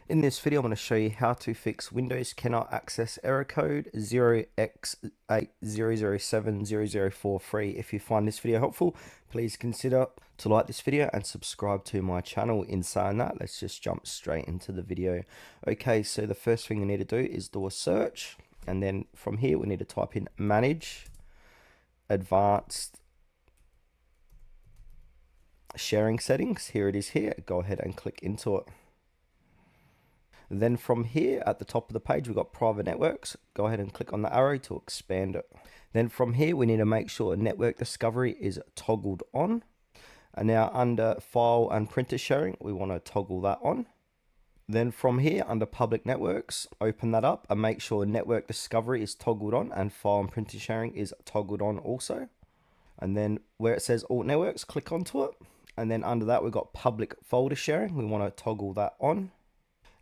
In this video, I'm going to show you how to fix Windows cannot access error code 0x80070043. If you find this video helpful, please consider to like this video and subscribe to my channel. In saying that, let's just jump straight into the video. Okay, so the first thing we need to do is do a search, and then from here we need to type in manage advanced sharing settings. Here it is here. Go ahead and click into it. Then from here at the top of the page, we've got private networks. Go ahead and click on the arrow to expand it. Then from here, we need to make sure network discovery is toggled on. And now under file and printer sharing, we want to toggle that on. Then from here under public networks, open that up and make sure network discovery is toggled on and file and printer sharing is toggled on also. And then where it says alt networks, click onto it. And then under that, we've got public folder sharing. We want to toggle that on.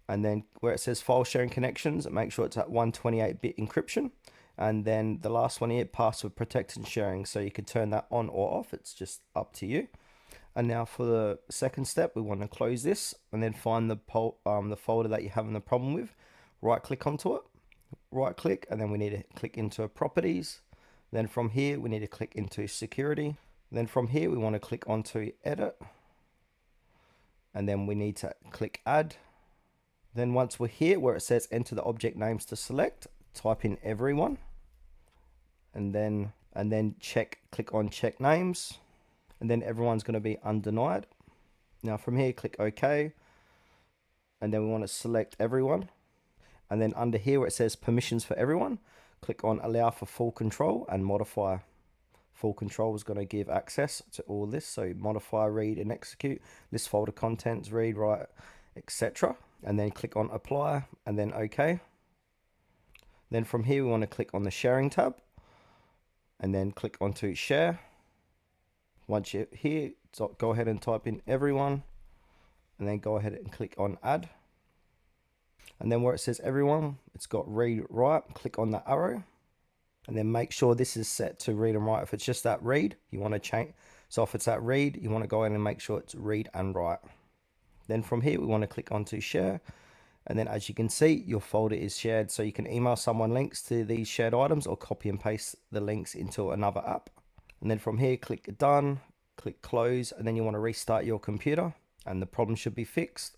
And then where it says file sharing connections, make sure it's at 128-bit encryption. And then the last one here, password protected sharing. So you can turn that on or off. It's just up to you. And now for the second step, we want to close this and then find the folder that you're having the problem with. Right click onto it, right click, and then we need to click into properties. Then from here, we need to click into security. Then from here, we want to click onto edit. And then we need to click add. Then once we're here where it says enter the object names to select, type in everyone. And then click on check names. And then everyone's going to be undenied. Now from here, click OK. And then we want to select everyone. And then under here where it says permissions for everyone, click on allow for full control and modify. Full control is going to give access to all this. So modify, read and execute, list folder contents, read, write, etc. And then click on apply and then OK. Then from here, we want to click on the sharing tab and then click onto share. Once you're here, go ahead and type in everyone and then go ahead and click on add. And then where it says everyone, it's got read, write, click on the arrow and then make sure this is set to read and write. If it's just that read, you want to change. So if it's that read, you want to go in and make sure it's read and write. Then from here, we want to click onto share. And then as you can see, your folder is shared. So you can email someone links to these shared items or copy and paste the links into another app. And then from here, click done, click close, and then you want to restart your computer and the problem should be fixed.